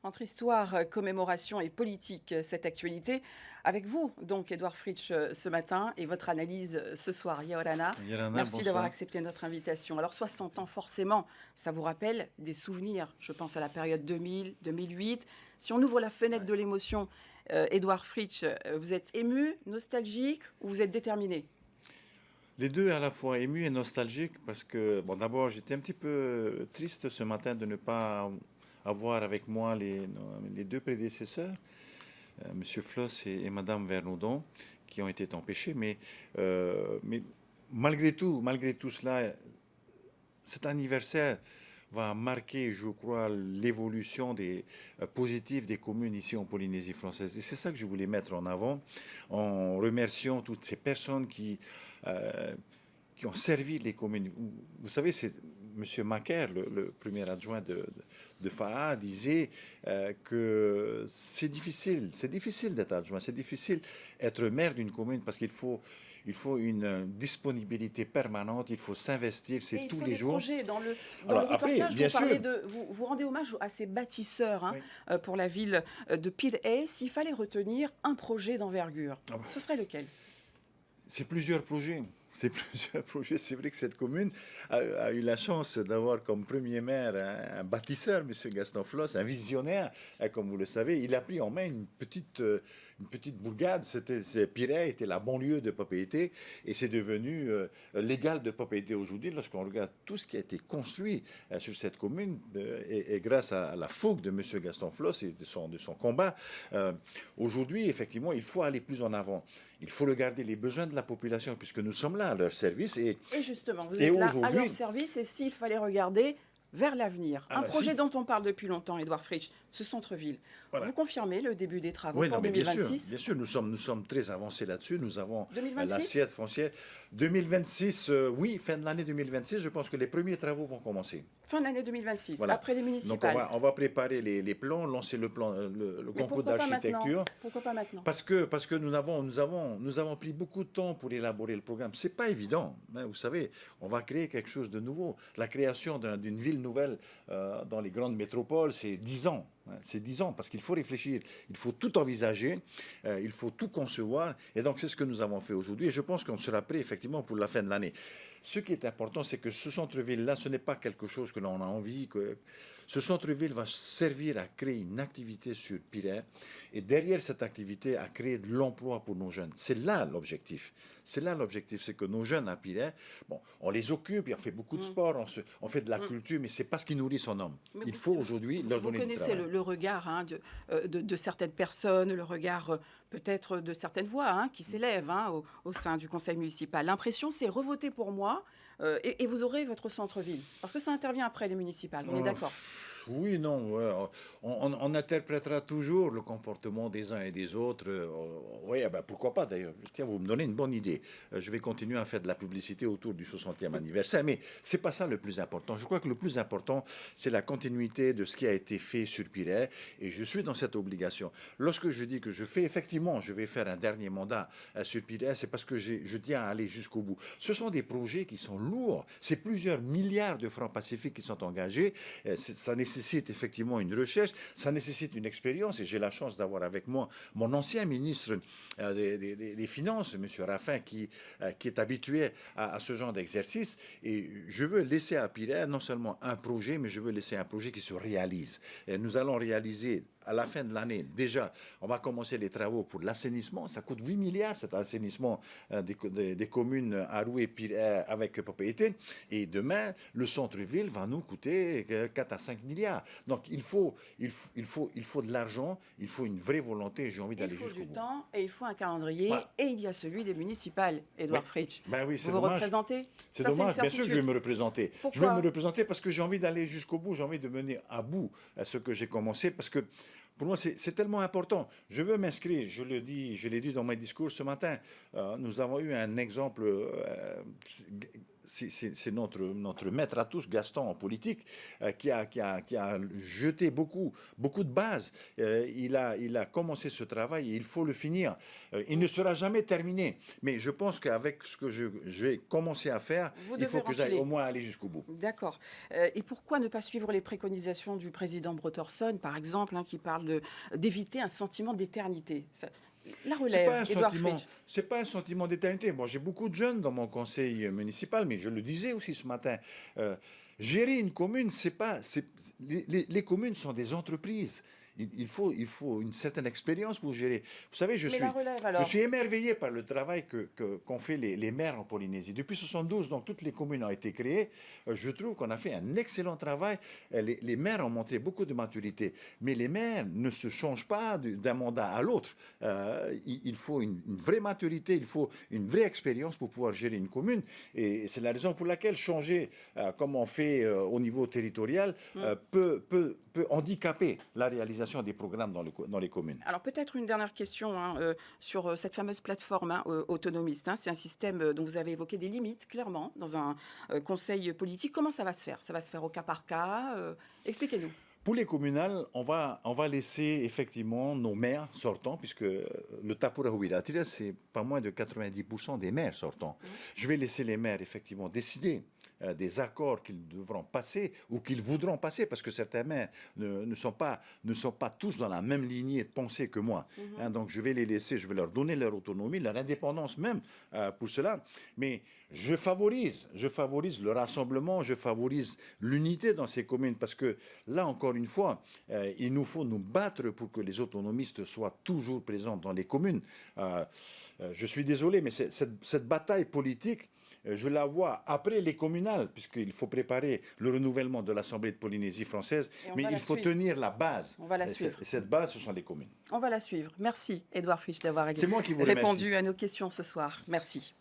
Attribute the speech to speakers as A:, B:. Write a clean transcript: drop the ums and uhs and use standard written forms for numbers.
A: Entre histoire, commémoration et politique, cette actualité. Avec vous, donc, Édouard Fritsch, ce matin et votre analyse ce soir, Yaorana.
B: Yorana,
A: Merci d'avoir
B: bonsoir.
A: accepté notre invitation. Alors, 60 ans, forcément, ça vous rappelle des souvenirs. Je pense à la période 2000, 2008. Si on ouvre la fenêtre
B: Ouais.
A: de l'émotion, Édouard Fritsch, vous êtes ému, nostalgique ou vous êtes déterminé?
B: Les deux à la fois émus et nostalgiques parce que, bon, d'abord, j'étais un petit peu triste ce matin de ne pas avoir avec moi les deux prédécesseurs, Monsieur Floss et Madame Vernoudon, qui ont été empêchés. Mais malgré tout cela, cet anniversaire va marquer, je crois, l'évolution positive des communes ici en Polynésie française. Et c'est ça que je voulais mettre en avant, en remerciant toutes ces personnes euh, qui ont servi les communes. Vous savez, c'est M. Macaire, le premier adjoint de FAA, disait que c'est difficile d'être adjoint, c'est difficile d'être maire d'une commune parce il faut une disponibilité permanente, il faut s'investir,
A: Et
B: c'est
A: il
B: tous
A: faut
B: les
A: des
B: jours.
A: projets. Dans le
B: Alors après,
A: reportage, vous
B: bien
A: parlez
B: sûr,
A: de, vous rendez hommage à ces bâtisseurs, hein,
B: oui.
A: pour la ville de Pirée. S'il fallait retenir un projet d'envergure,
B: Ah bah,
A: ce serait lequel?
B: c'est plusieurs projets. C'est plusieurs projets. C'est vrai que cette commune a eu la chance d'avoir comme premier maire un bâtisseur, M. Gaston Floss, un visionnaire, comme vous le savez. Il a pris en main une petite bourgade. Pirée était la banlieue de Papeete et c'est devenu légal de Papeete aujourd'hui. Lorsqu'on regarde tout ce qui a été construit sur cette commune et grâce à la fougue de M. Gaston Floss et de son combat, aujourd'hui, effectivement, il faut aller plus en avant. Il faut regarder les besoins de la population puisque nous sommes là à leur service.
A: Et justement, vous
B: Et
A: êtes là à leur
B: aujourd'hui,
A: service et s'il fallait regarder vers l'avenir, un
B: ah,
A: projet
B: si,
A: dont on parle depuis longtemps, Édouard Fritsch, ce centre-ville, vous
B: voilà.
A: confirmez le début des travaux
B: Oui, non,
A: pour
B: mais
A: 2026?
B: bien sûr, nous sommes très avancés là-dessus. Nous avons
A: 2026?
B: l'assiette foncière 2026. Oui, fin de l'année 2026. Je pense que les premiers travaux vont commencer.
A: Fin de l'année 2026,
B: Voilà.
A: après les
B: Donc
A: municipales.
B: on va préparer les plans, lancer le
A: Mais
B: concours
A: pourquoi pas maintenant?
B: d'architecture.
A: Pourquoi pas maintenant?
B: Parce que nous avons pris beaucoup de temps pour élaborer le programme. C'est pas évident, hein, vous savez. On va créer quelque chose de nouveau. La création d'une ville nouvelle dans les grandes métropoles, c'est 10 ans. Hein, c'est 10 ans parce qu'il faut réfléchir, il faut tout envisager, il faut tout concevoir. Et donc c'est ce que nous avons fait aujourd'hui. Et je pense qu'on sera prêt effectivement pour la fin de l'année. Ce qui est important, c'est que ce centre-ville-là, ce n'est pas quelque chose que l'on a envie. Ce centre-ville va servir à créer une activité sur Pirée et derrière cette activité, à créer de l'emploi pour nos jeunes. C'est là l'objectif. C'est là l'objectif, c'est que nos jeunes à Pirée, bon, on les occupe, et on fait beaucoup de sport, on fait de la culture, mais c'est pas ce qui nourrit son homme.
A: Mais
B: Il faut aujourd'hui leur
A: vous
B: donner du
A: connaissez
B: travail.
A: le regard, hein, de certaines personnes, le regard peut-être de certaines voix, hein, qui s'élèvent, hein, au sein du conseil municipal. L'impression, c'est revoter pour moi et vous aurez votre centre-ville. Parce que ça intervient après les municipales, on est d'accord?
B: Oui, non, ouais, on interprétera toujours le comportement des uns et des autres. Oui, ah ben, pourquoi pas d'ailleurs. Tiens, vous me donnez une bonne idée. Je vais continuer à faire de la publicité autour du 60e anniversaire, mais c'est pas ça le plus important. Je crois que le plus important, c'est la continuité de ce qui a été fait sur Pirée, et je suis dans cette obligation. Lorsque je dis que je vais faire un dernier mandat sur Pirée, c'est parce que je tiens à aller jusqu'au bout. Ce sont des projets qui sont lourds. C'est plusieurs milliards de francs pacifiques qui sont engagés. Ça nécessite effectivement une recherche, ça nécessite une expérience, et j'ai la chance d'avoir avec moi mon ancien ministre des Finances, M. Raffin, qui est habitué à ce genre d'exercice, et je veux laisser à Pirée non seulement un projet, mais je veux laisser un projet qui se réalise. Et nous allons réaliser à la fin de l'année, déjà, on va commencer les travaux pour l'assainissement. Ça coûte 8 milliards, cet assainissement des communes Arou et Pirée avec Papeete. Et demain, le centre-ville va nous coûter 4 à 5 milliards. Donc, il faut de l'argent, il faut une vraie volonté, j'ai envie
A: Il
B: d'aller
A: faut
B: jusqu'au
A: du
B: bout.
A: temps et il faut un calendrier.
B: Voilà.
A: Et il y a celui des municipales,
B: Oui.
A: Édouard Fritsch.
B: Ben oui,
A: Vous
B: c'est
A: vous
B: dommage.
A: représentez?
B: C'est
A: Ça, c'est une
B: dommage, bien sûr que je vais
A: certitude.
B: me représenter. Je vais me
A: Pourquoi?
B: représenter parce que j'ai envie d'aller jusqu'au bout, j'ai envie de mener à bout ce que j'ai commencé, parce que Pour moi, c'est tellement important. Je veux m'inscrire, je l'ai dit dans mes discours ce matin. Nous avons eu un exemple, c'est notre maître à tous, Gaston, en politique, qui a jeté beaucoup de bases. Il a commencé ce travail et il faut le finir. Il ne sera jamais terminé. Mais je pense qu'avec ce que je vais commencer à faire,
A: Vous
B: il
A: devez
B: faut que j'aille
A: remplir.
B: au moins aller jusqu'au bout.
A: D'accord. Et pourquoi ne pas suivre les préconisations du président Brotherson, par exemple, hein, qui parle d'éviter un sentiment d'éternité? La
B: C'est pas
A: relève,
B: un
A: Édouard
B: sentiment,
A: Fritsch.
B: c'est pas un sentiment d'éternité. Bon, j'ai beaucoup de jeunes dans mon conseil municipal, mais je le disais aussi ce matin. Gérer une commune, c'est pas, les communes sont des entreprises. Il faut une certaine expérience pour gérer. Vous savez,
A: Mais la relève
B: je
A: alors?
B: suis émerveillé par le travail qu'ont fait les maires en Polynésie. Depuis 72, donc toutes les communes ont été créées. Je trouve qu'on a fait un excellent travail. Les maires ont montré beaucoup de maturité. Mais les maires ne se changent pas d'un mandat à l'autre. Il faut une vraie maturité, il faut une vraie expérience pour pouvoir gérer une commune. Et c'est la raison pour laquelle changer, comme on fait au niveau territorial, peut handicaper la réalisation des programmes dans les communes.
A: Alors peut-être une dernière question, hein, sur cette fameuse plateforme, hein, autonomiste, hein. C'est un système dont vous avez évoqué des limites, clairement, dans un conseil politique. Comment ça va se faire? Ça va se faire au cas par cas? Expliquez-nous.
B: Pour les communales, on va laisser effectivement nos maires sortants, puisque le Tapura Huiratira, c'est pas moins de 90% des maires sortants. Je vais laisser les maires effectivement décider des accords qu'ils devront passer ou qu'ils voudront passer, parce que certains maires ne sont pas tous dans la même lignée de pensée que moi. Hein, donc je vais les laisser, je vais leur donner leur autonomie, leur indépendance même pour cela. Mais je favorise le rassemblement, je favorise l'unité dans ces communes, parce que là, encore une fois, il nous faut nous battre pour que les autonomistes soient toujours présents dans les communes. Je suis désolé, mais cette bataille politique, je la vois après les communales, puisqu'il faut préparer le renouvellement de l'Assemblée de Polynésie française,
A: Et on
B: mais
A: va
B: il
A: la
B: faut
A: suivre.
B: tenir la base.
A: On va la
B: Et
A: suivre.
B: cette base, ce sont les communes.
A: On va la suivre. Merci, Édouard Fritsch, d'avoir
B: C'est moi qui vous remercie.
A: répondu à nos questions ce soir. Merci.